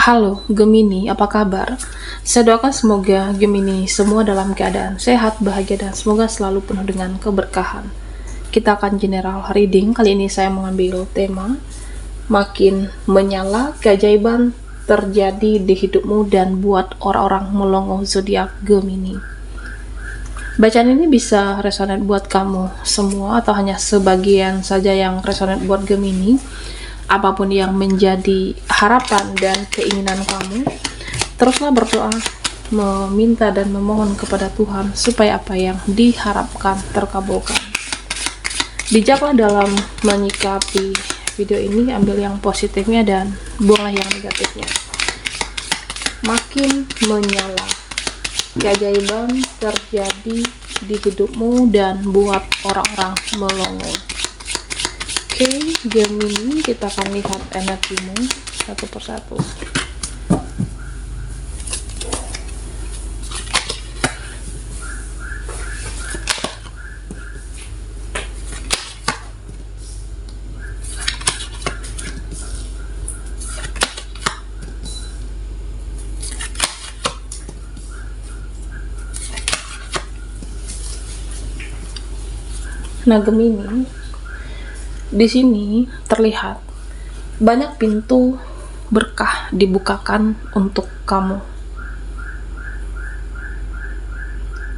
Halo Gemini, apa kabar? Saya doakan semoga Gemini semua dalam keadaan sehat, bahagia, dan semoga selalu penuh dengan keberkahan. Kita akan general reading. Kali ini saya mengambil tema makin menyala, keajaiban terjadi di hidupmu dan buat orang-orang melongo zodiak Gemini. Bacaan ini bisa resonate buat kamu semua atau hanya sebagian saja yang resonate buat Gemini. Apapun yang menjadi harapan dan keinginan kamu, teruslah berdoa, meminta dan memohon kepada Tuhan supaya apa yang diharapkan terkabulkan. Bijaklah dalam menyikapi video ini, ambil yang positifnya dan buanglah yang negatifnya. Makin menyala, keajaiban terjadi di hidupmu dan buat orang-orang melongo. Oke, Gemini, kita akan lihat energimu satu persatu. Nah, Gemini, di sini terlihat banyak pintu berkah dibukakan untuk kamu.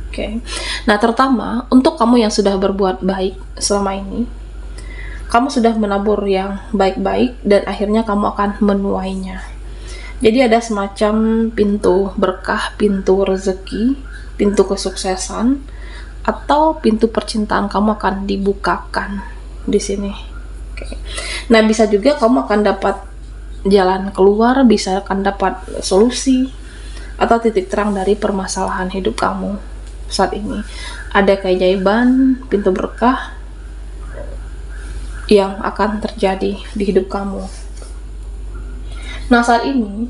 Oke. Nah, terutama untuk kamu yang sudah berbuat baik selama ini, kamu sudah menabur yang baik-baik dan akhirnya kamu akan menuainya. Jadi ada semacam pintu berkah, pintu rezeki, pintu kesuksesan, atau pintu percintaan kamu akan dibukakan di sini. Oke. Nah, bisa juga kamu akan dapat jalan keluar, bisa akan dapat solusi atau titik terang dari permasalahan hidup kamu saat ini. Ada keajaiban, pintu berkah yang akan terjadi di hidup kamu. Nah, saat ini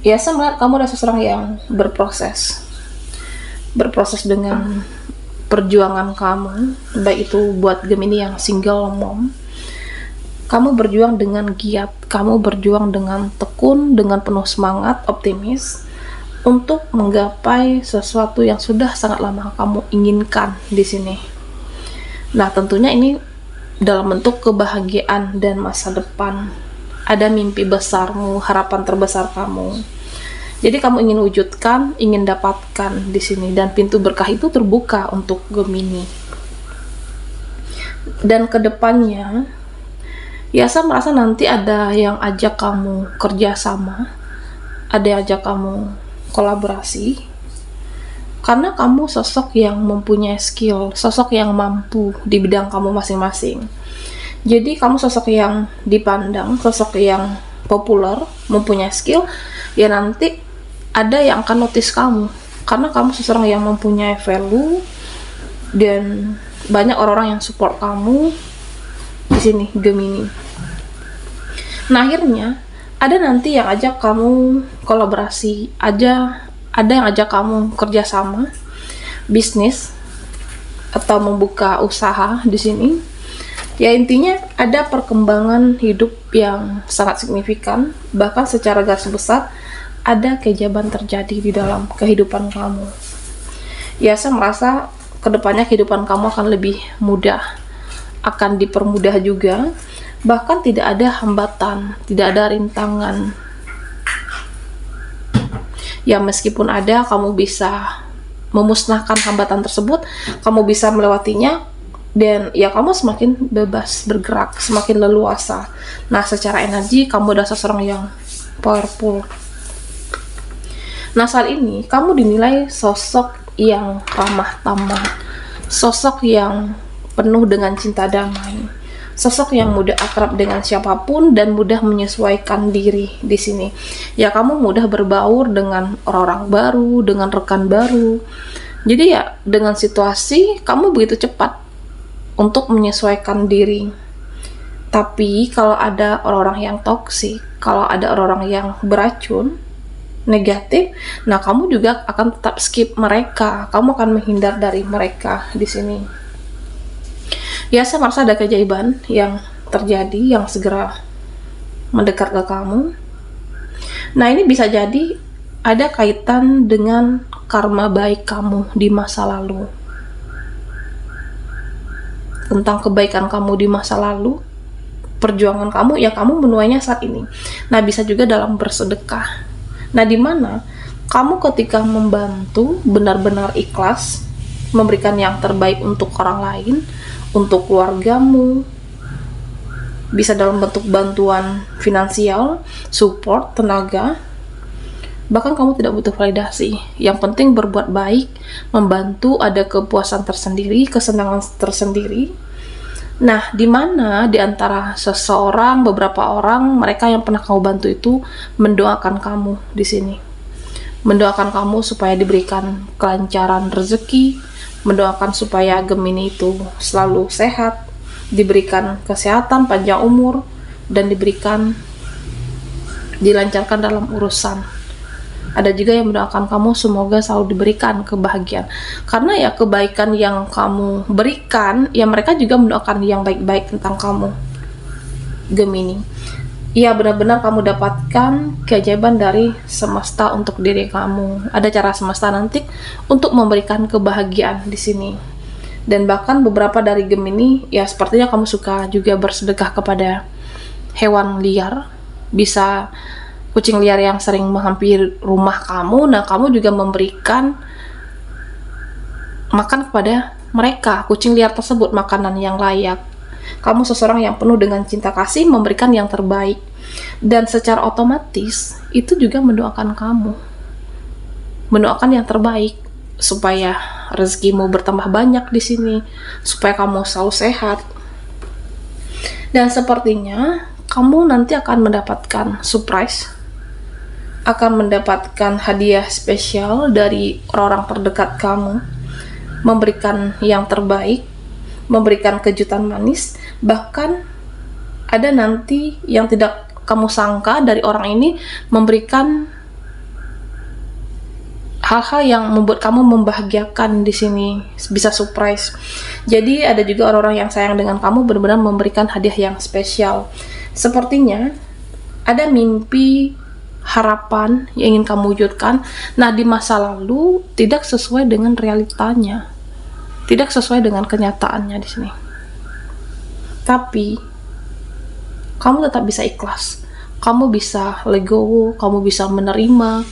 ya, saya melihat kamu adalah seseorang yang berproses dengan perjuangan kamu, baik itu buat Gemini yang single mom. Kamu berjuang dengan giat, kamu berjuang dengan tekun, dengan penuh semangat, optimis untuk menggapai sesuatu yang sudah sangat lama kamu inginkan di sini. Nah, tentunya ini dalam bentuk kebahagiaan dan masa depan. Ada mimpi besarmu, harapan terbesar kamu. Jadi kamu ingin wujudkan, ingin dapatkan di sini, dan pintu berkah itu terbuka untuk Gemini. Dan kedepannya, ya, saya merasa nanti ada yang ajak kamu kerja sama, ada yang ajak kamu kolaborasi, karena kamu sosok yang mempunyai skill, sosok yang mampu di bidang kamu masing-masing. Jadi kamu sosok yang dipandang, sosok yang populer, mempunyai skill, ya nanti ada yang akan notice kamu karena kamu seseorang yang mempunyai value dan banyak orang-orang yang support kamu di sini, Gemini. Nah, akhirnya ada nanti yang ajak kamu kolaborasi, ada yang ajak kamu kerjasama, bisnis atau membuka usaha di sini. Ya, intinya ada perkembangan hidup yang sangat signifikan, bahkan secara garis besar ada keajaiban terjadi di dalam kehidupan kamu. Ya, saya merasa kedepannya kehidupan kamu akan lebih mudah, akan dipermudah juga, bahkan tidak ada hambatan, tidak ada rintangan. Ya, meskipun ada, kamu bisa memusnahkan hambatan tersebut, kamu bisa melewatinya, dan ya kamu semakin bebas bergerak, semakin leluasa. Nah, secara energi kamu adalah seseorang yang powerful. Nah, saat ini kamu dinilai sosok yang ramah tamah, sosok yang penuh dengan cinta damai, sosok yang mudah akrab dengan siapapun dan mudah menyesuaikan diri di sini. Ya, kamu mudah berbaur dengan orang-orang baru, dengan rekan baru. Jadi ya, dengan situasi kamu begitu cepat untuk menyesuaikan diri. Tapi kalau ada orang-orang yang toksik, kalau ada orang-orang yang beracun, negatif, nah kamu juga akan tetap skip mereka, kamu akan menghindar dari mereka di sini. Ya, saya merasa ada keajaiban yang terjadi yang segera mendekat ke kamu. Nah, ini bisa jadi ada kaitan dengan karma baik kamu di masa lalu. Tentang kebaikan kamu di masa lalu, perjuangan kamu, ya kamu menuainya saat ini. Nah, bisa juga dalam bersedekah. Nah, di mana kamu ketika membantu benar-benar ikhlas, memberikan yang terbaik untuk orang lain, untuk keluargamu, bisa dalam bentuk bantuan finansial, support, tenaga, bahkan kamu tidak butuh validasi. Yang penting berbuat baik, membantu, ada kepuasan tersendiri, kesenangan tersendiri. Nah, di mana di antara seseorang, beberapa orang, mereka yang pernah kamu bantu itu mendoakan kamu di sini. Mendoakan kamu supaya diberikan kelancaran rezeki, mendoakan supaya Gemini itu selalu sehat, diberikan kesehatan, panjang umur, dan dilancarkan dalam urusan. Ada juga yang mendoakan kamu semoga selalu diberikan kebahagiaan. Karena ya kebaikan yang kamu berikan, ya mereka juga mendoakan yang baik-baik tentang kamu, Gemini. Ya, benar-benar kamu dapatkan keajaiban dari semesta untuk diri kamu. Ada cara semesta nanti untuk memberikan kebahagiaan di sini. Dan bahkan beberapa dari Gemini, ya sepertinya kamu suka juga bersedekah kepada hewan liar. Bisa kucing liar yang sering menghampiri rumah kamu. Nah, kamu juga memberikan makan kepada mereka, kucing liar tersebut, makanan yang layak. Kamu seseorang yang penuh dengan cinta kasih, memberikan yang terbaik. Dan secara otomatis, itu juga mendoakan kamu. Mendoakan yang terbaik, supaya rezekimu bertambah banyak di sini, supaya kamu selalu sehat. Dan sepertinya, kamu nanti akan mendapatkan surprise, akan mendapatkan hadiah spesial dari orang-orang terdekat kamu, memberikan yang terbaik, memberikan kejutan manis, bahkan ada nanti yang tidak kamu sangka dari orang ini memberikan hal-hal yang membuat kamu membahagiakan di sini, bisa surprise. Jadi ada juga orang-orang yang sayang dengan kamu benar-benar memberikan hadiah yang spesial. Sepertinya ada mimpi, harapan yang ingin kamu wujudkan. Nah, di masa lalu tidak sesuai dengan realitanya, tidak sesuai dengan kenyataannya di sini. Tapi kamu tetap bisa ikhlas, kamu bisa legowo, kamu bisa menerima,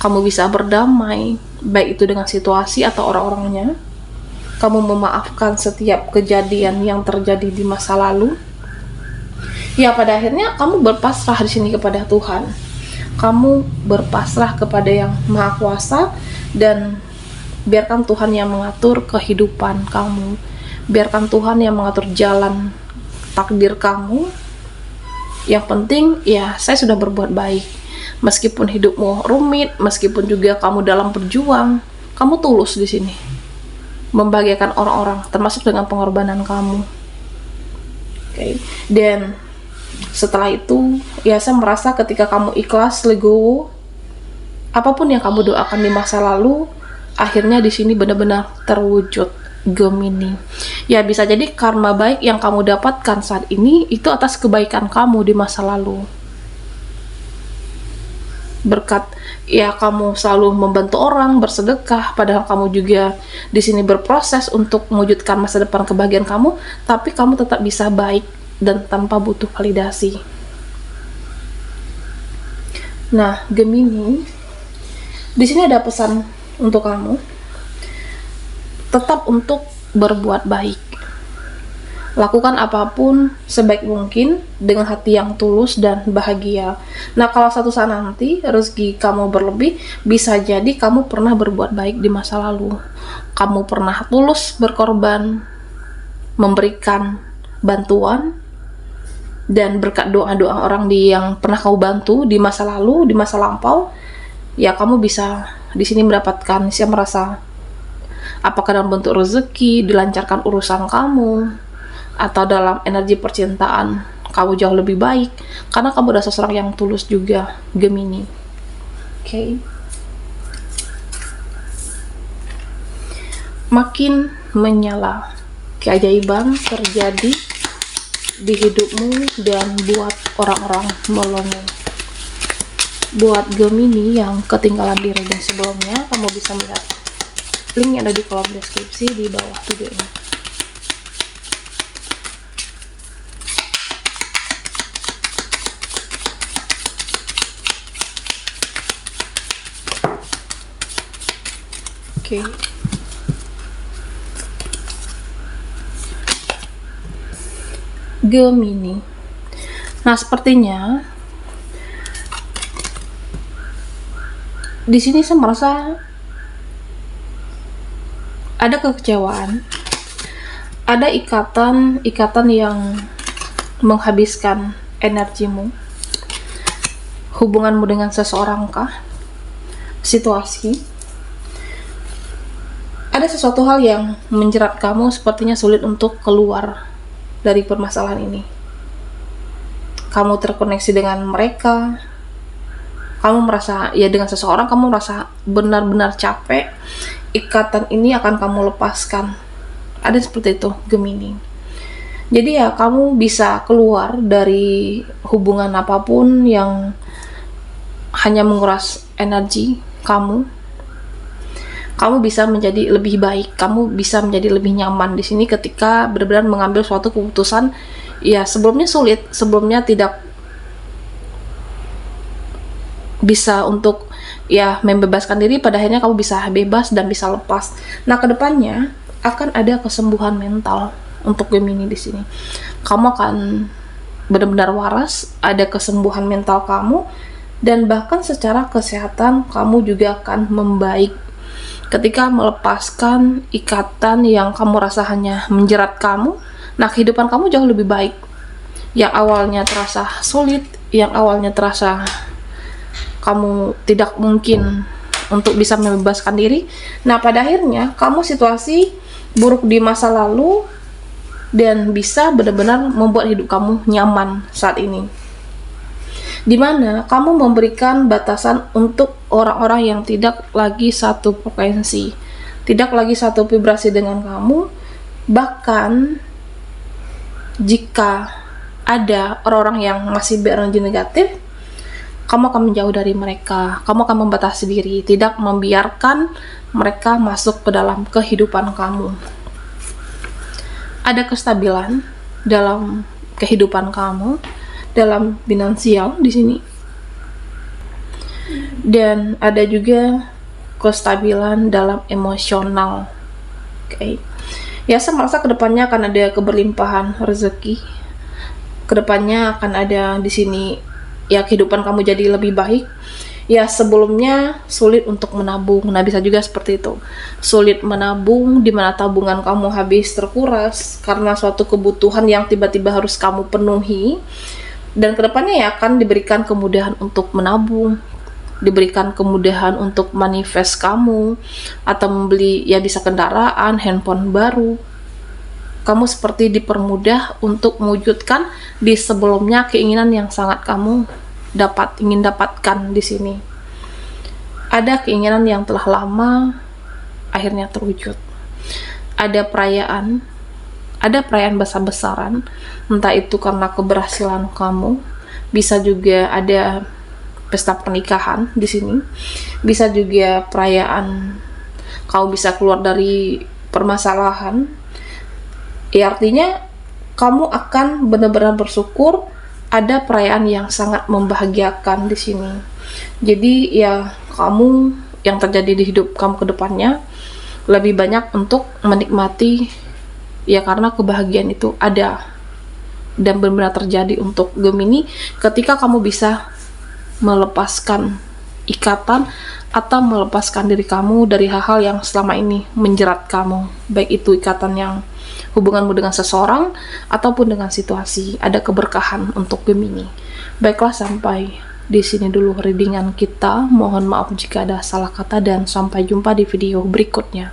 kamu bisa berdamai, baik itu dengan situasi atau orang-orangnya. Kamu memaafkan setiap kejadian yang terjadi di masa lalu. Ya, pada akhirnya kamu berpasrah di sini kepada Tuhan. Kamu berpasrah kepada Yang Maha Kuasa, dan biarkan Tuhan yang mengatur kehidupan kamu. Biarkan Tuhan yang mengatur jalan takdir kamu. Yang penting, ya saya sudah berbuat baik. Meskipun hidupmu rumit, meskipun juga kamu dalam berjuang, kamu tulus di sini, membahagiakan orang-orang, termasuk dengan pengorbanan kamu. Oke. Dan setelah itu, ya saya merasa ketika kamu ikhlas, legowo, apapun yang kamu doakan di masa lalu, akhirnya di sini benar-benar terwujud, Gemini. Ya, bisa jadi karma baik yang kamu dapatkan saat ini itu atas kebaikan kamu di masa lalu. Berkat ya kamu selalu membantu orang, bersedekah, padahal kamu juga di sini berproses untuk mewujudkan masa depan kebahagiaan kamu, tapi kamu tetap bisa baik dan tanpa butuh validasi. Nah, Gemini, di sini ada pesan untuk kamu. Tetap untuk berbuat baik. Lakukan apapun sebaik mungkin dengan hati yang tulus dan bahagia. Nah, kalau satu saat nanti rezeki kamu berlebih, bisa jadi kamu pernah berbuat baik di masa lalu. Kamu pernah tulus berkorban, memberikan bantuan, dan berkat doa-doa orang yang pernah kamu bantu di masa lalu, di masa lampau, ya kamu bisa di sini mendapatkan, saya merasa, apakah dalam bentuk rezeki, dilancarkan urusan kamu, atau dalam energi percintaan kamu jauh lebih baik, karena kamu adalah seseorang yang tulus juga, Gemini. Oke. Makin menyala, keajaiban terjadi di hidupmu dan buat orang-orang melongo. buat Gemini yang ketinggalan di reading sebelumnya, kamu bisa melihat link yang ada di kolom deskripsi di bawah video ini. Oke. Gemini. Nah, sepertinya di sini saya merasa ada kekecewaan, ada ikatan yang menghabiskan energimu, hubunganmu dengan seseorang kah, situasi. Ada sesuatu hal yang menjerat kamu, sepertinya sulit untuk keluar dari permasalahan ini. Kamu terkoneksi dengan mereka, kamu merasa ya dengan seseorang kamu merasa benar-benar capek, ikatan ini akan kamu lepaskan. Ada seperti itu Gemini. Jadi ya kamu bisa keluar dari hubungan apapun yang hanya menguras energi kamu. Kamu bisa menjadi lebih baik, kamu bisa menjadi lebih nyaman di sini ketika benar-benar mengambil suatu keputusan. Ya sebelumnya sulit, sebelumnya tidak bisa untuk ya membebaskan diri, pada akhirnya kamu bisa bebas dan bisa lepas. Nah, kedepannya akan ada kesembuhan mental untuk Gemini di sini. Kamu akan benar-benar waras, ada kesembuhan mental kamu, dan bahkan secara kesehatan kamu juga akan membaik ketika melepaskan ikatan yang kamu rasa hanya menjerat kamu. Nah, kehidupan kamu jauh lebih baik. Yang awalnya terasa sulit, yang awalnya terasa kamu tidak mungkin untuk bisa membebaskan diri. Nah, pada akhirnya kamu situasi buruk di masa lalu dan bisa benar-benar membuat hidup kamu nyaman saat ini, dimana kamu memberikan batasan untuk orang-orang yang tidak lagi satu frekuensi, tidak lagi satu vibrasi dengan kamu. Bahkan jika ada orang-orang yang masih berenergi negatif, kamu akan menjauh dari mereka, kamu akan membatasi diri, tidak membiarkan mereka masuk ke dalam kehidupan kamu. Ada kestabilan dalam kehidupan kamu, dalam finansial di sini, dan ada juga kestabilan dalam emosional. Oke. Ya, saya merasa kedepannya akan ada keberlimpahan rezeki. Kedepannya akan ada di sini ya kehidupan kamu jadi lebih baik. Ya, sebelumnya sulit untuk menabung. Nah, bisa juga seperti itu. Sulit menabung, di mana tabungan kamu habis terkuras karena suatu kebutuhan yang tiba-tiba harus kamu penuhi. Dan kedepannya ya akan diberikan kemudahan untuk menabung, diberikan kemudahan untuk manifest kamu, atau membeli ya bisa kendaraan, handphone baru. Kamu seperti dipermudah untuk mewujudkan di sebelumnya keinginan yang sangat kamu ingin dapatkan di sini. Ada keinginan yang telah lama akhirnya terwujud. Ada perayaan besar-besaran, entah itu karena keberhasilan kamu, bisa juga ada pesta pernikahan di sini, bisa juga perayaan kamu bisa keluar dari permasalahan. Ya, artinya kamu akan benar-benar bersyukur, ada perayaan yang sangat membahagiakan di sini. Jadi ya kamu yang terjadi di hidup kamu ke depannya lebih banyak untuk menikmati ya, karena kebahagiaan itu ada dan benar-benar terjadi untuk Gemini ketika kamu bisa melepaskan ikatan atau melepaskan diri kamu dari hal-hal yang selama ini menjerat kamu, baik itu ikatan yang hubunganmu dengan seseorang ataupun dengan situasi. Ada keberkahan untuk Gemini. Baiklah, sampai di sini dulu readingan kita. Mohon maaf jika ada salah kata dan sampai jumpa di video berikutnya.